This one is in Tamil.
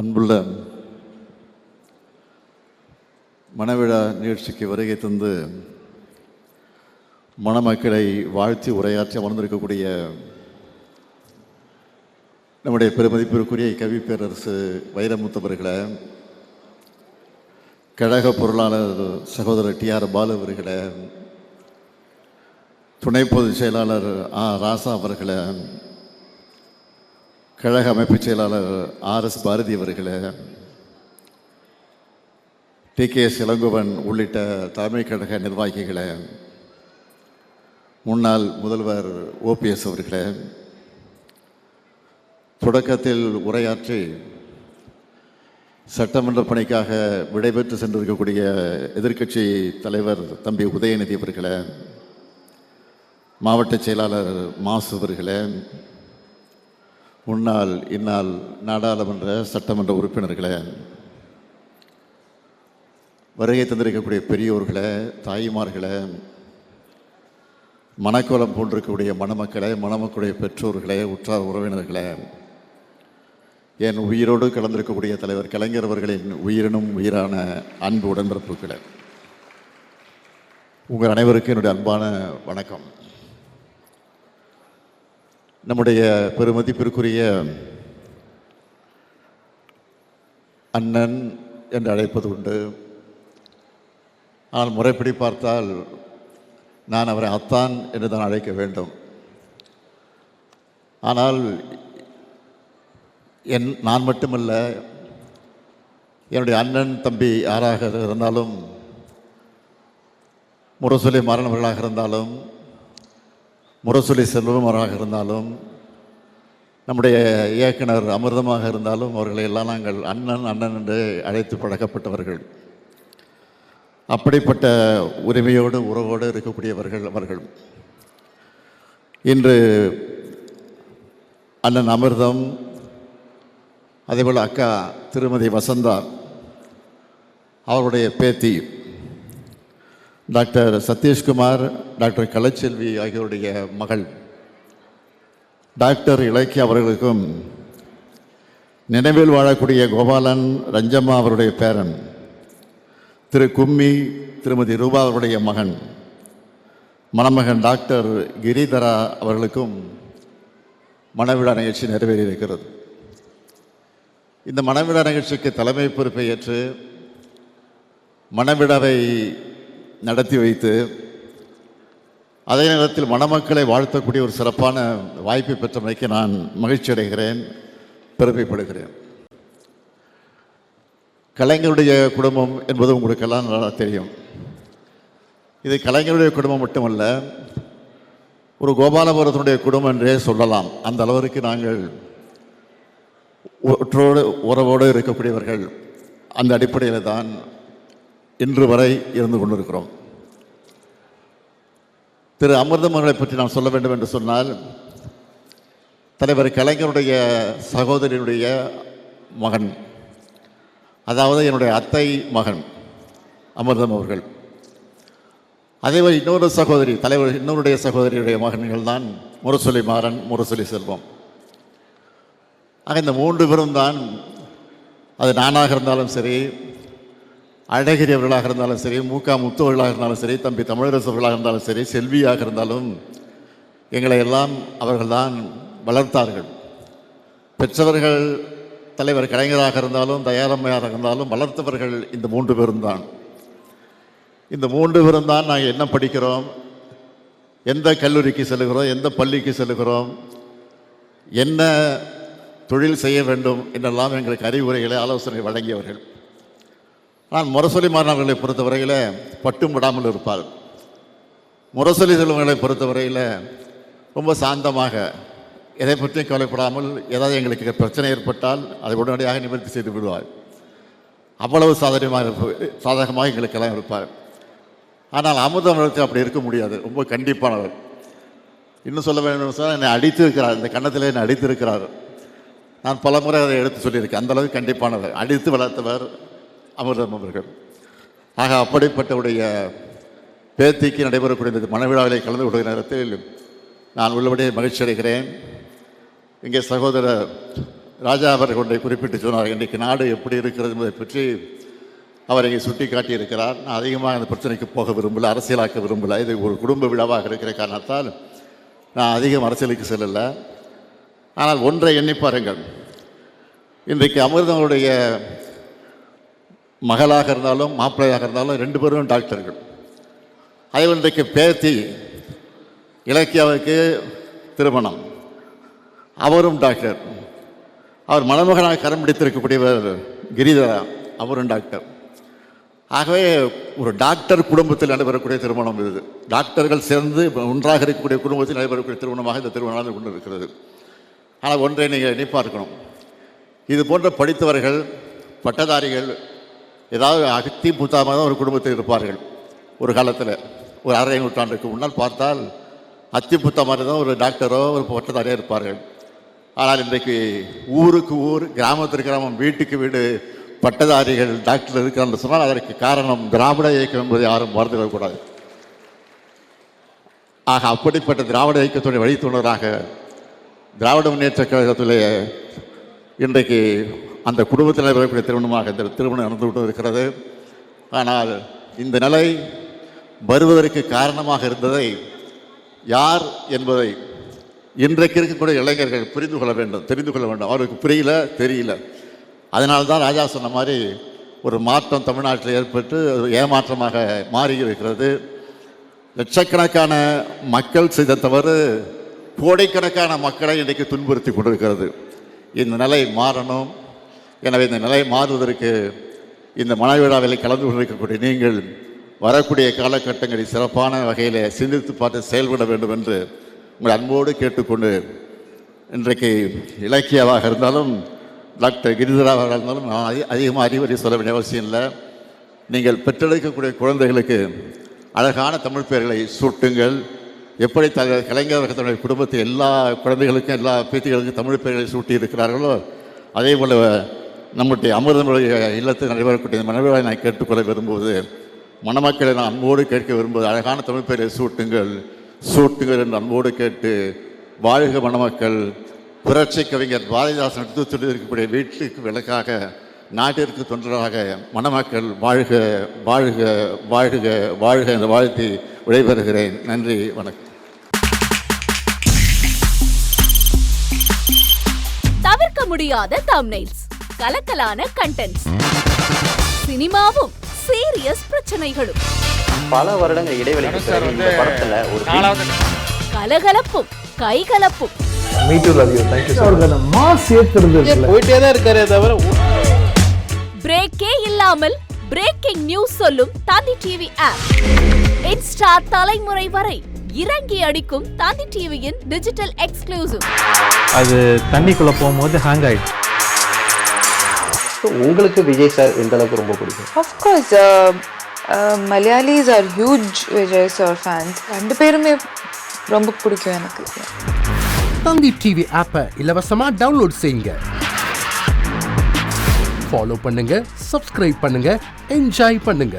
அன்புள்ள மணவிழா நிகழ்ச்சிக்கு வருகை தந்து மணமக்களை வாழ்த்தி உரையாற்றி அமர்ந்திருக்கக்கூடிய நம்முடைய பெருமதிப்பிற்குரிய கவி பேரரசு வைரமுத்து அவர்களே, கழக பொருளாளர் சகோதரர் டிஆர் பாலு அவர்களே, துணை பொதுச் செயலாளர் ராசா அவர்களே, கழக அமைப்பு செயலாளர் ஆர்எஸ் பாரதி அவர்களே, டிகேஎஸ் இளங்கோவன் உள்ளிட்ட தலைமை கழக நிர்வாகிகளே, முன்னாள் முதல்வர் ஓபிஎஸ் அவர்களே, தொடக்கத்தில் உரையாற்றி சட்டமன்ற பணிக்காக விடைபெற்று சென்றிருக்கக்கூடிய எதிர்க்கட்சி தலைவர் தம்பி உதயநிதி அவர்களே, மாவட்ட செயலாளர் மாசு அவர்களே, முன்னாள் இந்நாள் நாடாளுமன்ற சட்டமன்ற உறுப்பினர்களே, வருகை தந்திருக்கக்கூடிய பெரியோர்களே, தாய்மார்களே, மணக்கோலம் போன்றிருக்கக்கூடிய மணமக்களே, மணமக்களுடைய பெற்றோர்களே, உற்றார் உறவினர்களே, என் உயிரோடு கலந்திருக்கக்கூடிய தலைவர் கலைஞர் அவர்களின் உயிரினும் உயிரான அன்பு உடன்பிறப்புகளே, உங்கள் அனைவருக்கும் என்னுடைய அன்பான வணக்கம். நம்முடைய பெருமதிப்பிற்குரிய அண்ணன் என்று அழைப்பது உண்டு. ஆனால் முறைப்படி பார்த்தால் நான் அவரை அத்தான் என்று தான் அழைக்க வேண்டும். ஆனால் நான் மட்டுமல்ல, என்னுடைய அண்ணன் தம்பி யாராக இருந்தாலும், முரசொலி மாறனவர்களாக இருந்தாலும், முரசொலி செல்வமராக இருந்தாலும், நம்முடைய இயக்குனர் அமிர்தமாக இருந்தாலும், அவர்களை எல்லாம் நாங்கள் அண்ணன் அண்ணன் என்று அழைத்து பழக்கப்பட்டவர்கள். அப்படிப்பட்ட உரிமையோடு உறவோடு இருக்கக்கூடியவர்கள் அவர்கள். இன்று அண்ணன் அமிர்தம், அதேபோல் அக்கா திருமதி வசந்தா, அவருடைய பேத்தி டாக்டர் சதீஷ்குமார், டாக்டர் கலைச்செல்வி ஆகியோருடைய மகள் டாக்டர் இலக்கிய அவர்களுக்கும், நினைவில் வாழக்கூடிய கோபாலன் ரஞ்சம்மா அவருடைய பேரன் திரு கும்மி திருமதி ரூபா அவருடைய மகன் மணமகன் டாக்டர் கிரிதரா அவர்களுக்கும் மணவிழா நிகழ்ச்சி நிறைவேறியிருக்கிறது. இந்த மணவிழா நிகழ்ச்சிக்கு தலைமை பொறுப்பை ஏற்று மணவிழாவை நடத்தி வைத்து அதே நேரத்தில் மணமக்களை வாழ்த்தக்கூடிய ஒரு சிறப்பான வாய்ப்பை பெற்றமைக்கு நான் மகிழ்ச்சி அடைகிறேன், பெருமைப்படுகிறேன். கலைஞருடைய குடும்பம் என்பது உங்களுக்கெல்லாம் நல்லா தெரியும். இது கலைஞருடைய குடும்பம் மட்டுமல்ல, ஒரு கோபாலபுரத்தினுடைய குடும்பம் என்றே சொல்லலாம். அந்த அளவிற்கு நாங்கள் ஒற்றோடு உறவோடு இருக்கக்கூடியவர்கள். அந்த அடிப்படையில் தான் இன்று வரை இருந்து கொண்டிருக்கிறோம். திரு அமிர்தம் அவர்களை பற்றி நான் சொல்ல வேண்டும் என்று சொன்னால், தலைவர் கலைஞருடைய சகோதரியினுடைய மகன், அதாவது என்னுடைய அத்தை மகன் அமிர்தம் அவர்கள். அதேபோல் இன்னொரு சகோதரி, தலைவர் இன்னொருடைய சகோதரியுடைய மகன்கள் தான் முரசொலி மாறன், முரசொலி செல்வம். ஆக இந்த மூன்று பேரும் தான், அது நானாக இருந்தாலும் சரி, அழகிரி அவர்களாக இருந்தாலும் சரி, முத்து அவர்களாக இருந்தாலும் சரி, தம்பி தமிழரசு அவர்களாக இருந்தாலும் சரி, செல்வியாக இருந்தாலும் எங்களை எல்லாம் அவர்கள்தான் வளர்த்தார்கள். பெற்றவர்கள் தலைவர் கலைஞராக இருந்தாலும், தயாரம்மையாக இருந்தாலும் வளர்த்தவர்கள் இந்த மூன்று பேரும் தான். இந்த மூன்று பேரும் தான் நாங்கள் என்ன படிக்கிறோம், எந்த கல்லூரிக்கு செல்கிறோம், எந்த பள்ளிக்கு செல்கிறோம், என்ன தொழில் செய்ய வேண்டும் என்றெல்லாம் எங்களுக்கு அறிவுரைகளை, ஆலோசனை வழங்கியவர்கள். ஆனால் முரசொலி மாணவர்களை பொறுத்தவரையில் பட்டும் விடாமல் இருப்பார். முரசொலி செல்வங்களை பொறுத்தவரையில் ரொம்ப சாந்தமாக, எதை பற்றியும் கவலைப்படாமல், ஏதாவது எங்களுக்கு பிரச்சனை ஏற்பட்டால் அதை உடனடியாக நிவர்த்தி செய்து விடுவார். அவ்வளவு சாதகமாக எங்களுக்கெல்லாம் இருப்பார். ஆனால் அமிர்தம் அப்படி இருக்க முடியாது. ரொம்ப கண்டிப்பானவர். இன்னும் சொல்ல வேண்டும் சொன்னால், என்னை அடித்திருக்கிறார், இந்த கன்னத்தில் என்னை அடித்திருக்கிறார். நான் பல முறை அதை எடுத்து சொல்லியிருக்கேன். அந்தளவுக்கு கண்டிப்பானவர், அடித்து வளர்த்தவர் அமிர்தம் அவர்கள். ஆக அப்படிப்பட்டவுடைய பேத்திக்கு நடைபெறக்கூடிய இந்த மணவிழாவிலே கலந்து கொள்கிற நேரத்தில் நான் உள்ளபடியே மகிழ்ச்சி அடைகிறேன். இங்கே சகோதரர் ராஜா அவர்கள் ஒன்றை குறிப்பிட்டு சொன்னார். இன்றைக்கு நாடு எப்படி இருக்கிறது என்பதை பற்றி அவர் இங்கே சுட்டி காட்டியிருக்கிறார். நான் அதிகமாக அந்த பிரச்சனைக்கு போக விரும்பலை, அரசியலாக்க விரும்பலை. இது ஒரு குடும்ப விழாவாக இருக்கிற காரணத்தால் நான் அதிகம் அரசியலுக்கு செல்லலை. ஆனால் ஒன்றை எண்ணி பாருங்கள், இன்றைக்கு அமிர்தங்களுடைய மகளாக இருந்தாலும் மாப்பிள்ளையாக இருந்தாலும் 2 பேரும் டாக்டர்கள். அதே இன்றைக்கு பேத்தி இலக்கியாவுக்கு திருமணம், அவரும் டாக்டர். அவர் மணமகனாக கரம் பிடித்திருக்கக்கூடியவர் கிரிதரா, அவரும் டாக்டர். ஆகவே ஒரு டாக்டர் குடும்பத்தில் நடைபெறக்கூடிய திருமணம் இது. டாக்டர்கள் சேர்ந்து ஒன்றாக இருக்கக்கூடிய குடும்பத்தில் நடைபெறக்கூடிய திருமணமாக இந்த திருமணம் நடந்து கொண்டு இருக்கிறது. ஆனால் ஒன்றை நீங்கள் எண்ணி பார்க்கணும், இது போன்ற படித்தவர்கள் பட்டதாரிகள் ஏதாவது அகத்தி புத்தாமாக தான் ஒரு குடும்பத்தில் இருப்பார்கள். ஒரு காலத்தில் ஒரு அரை நூற்றாண்டுக்கு முன்னால் பார்த்தால் அத்தி புத்தா மாதிரி தான் ஒரு டாக்டரோ ஒரு பட்டதாரியாக இருப்பார்கள். ஆனால் இன்றைக்கு ஊருக்கு ஊர், கிராமத்திற்கு கிராமம், வீட்டுக்கு வீடு பட்டதாரிகள் டாக்டர் இருக்கிறான்னு சொன்னால் அதற்கு காரணம் திராவிட இயக்கம் என்பதை யாரும் மறந்து விடக்கூடாது. ஆக அப்படிப்பட்ட திராவிட இயக்கத்துடைய வழித்துணராக திராவிட முன்னேற்ற கழகத்திலே இன்றைக்கு அந்த குடும்பத்தில் நடைபெறக்கூடிய திருமணமாக இந்த திருமணம் நடந்து கொண்டு இருக்கிறது. ஆனால் இந்த நிலை வருவதற்கு காரணமாக இருந்ததை யார் என்பதை இன்றைக்கு இருக்கக்கூடிய இளைஞர்கள் புரிந்து கொள்ள வேண்டும், தெரிந்து கொள்ள வேண்டும். அவருக்கு புரியல, தெரியல. அதனால்தான் ராஜா சொன்ன மாதிரி ஒரு மாற்றம் தமிழ்நாட்டில் ஏற்பட்டு ஏமாற்றமாக மாறி இருக்கிறது. லட்சக்கணக்கான மக்கள் செய்த தவறு கோடைக்கணக்கான மக்களை இன்றைக்கு துன்புறுத்தி கொண்டிருக்கிறது. இந்த நிலை மாறணும். எனவே இந்த நிலை மாறுவதற்கு இந்த மனவிழாவில் கலந்து கொண்டிருக்கக்கூடிய நீங்கள் வரக்கூடிய காலகட்டங்களில் சிறப்பான வகையில் சிந்தித்து பார்த்து செயல்பட வேண்டும் என்று உங்கள் அன்போடு கேட்டுக்கொண்டு, இன்றைக்கு இலக்கியாவாக இருந்தாலும் டாக்டர் கிரிதராவாக இருந்தாலும் நான் அதிகமாக அறிவுரை சொல்ல வேண்டிய அவசியம் இல்லை. நீங்கள் பெற்றெடுக்கக்கூடிய குழந்தைகளுக்கு அழகான தமிழ் பெயர்களை சூட்டுங்கள். எப்படி கலைஞர் தன்னுடைய குடும்பத்தை எல்லா குழந்தைகளுக்கும் எல்லா பேத்திகளுக்கும் தமிழ் பெயர்களை சூட்டி இருக்கிறார்களோ, அதே போல் நம்முடைய அமிர்தனுடைய இல்லத்தில் நடைபெறக்கூடிய மனவிழாவை நான் கேட்டுக்கொள்ள விரும்புவது, மணமக்களை நான் அன்போடு கேட்க விரும்புவது, அழகான தமிழ் பெயரை சூட்டுங்கள் என்று அன்போடு கேட்டு, வாழ்க மணமக்கள். புரட்சி கவிஞர் பாரதிதாசன் எடுத்து சொல்லியிருக்கக்கூடிய வீட்டுக்கு விளக்காக, நாட்டிற்கு தொண்டராக மணமக்கள் வாழ்க வாழ்க வாழ்க வாழ்க என்று வாழ்த்தி விடைபெறுகிறேன். நன்றி, வணக்கம். தவிர்க்க முடியாத தம்ப்நெயில்ஸ், கலக்கலான கண்டென்ட்ஸ், சினிமாவும் சீரியஸ் பிரச்சனைகளும், பல வருடங்கள் இடைவெளிக்கு பிறகு இந்த படத்துல ஒரு கலகலப்பும் கைகலப்பும், பிரேக்கே இல்லாமல் பிரேக்கிங் நியூஸ் சொல்லும் தந்தி டிவி ஆப். இன்ஸ்டா தலைமுறை வரை இறங்கி அடிக்கும் தந்தி டிவியின் டிஜிட்டல் எக்ஸ்க்ளூசிவ். அது தண்ணிக்குள்ள போகும்போது ஹேங் ஆயிடுச்சு. உங்களுக்கு விஜய் சார் எந்த அளவுக்கு ரொம்ப பிடிக்கும்? Of course, Malayalis are huge Vijay sir fans. 2 பேருமே ரொம்ப பிடிக்கும் எனக்கு. தந்தி டிவி ஆப்பை இலவசமா டவுன்லோட் செய்யுங்க. ஃபாலோ பண்ணுங்க, சப்ஸ்கிரைப் பண்ணுங்க, என்ஜாய் பண்ணுங்க.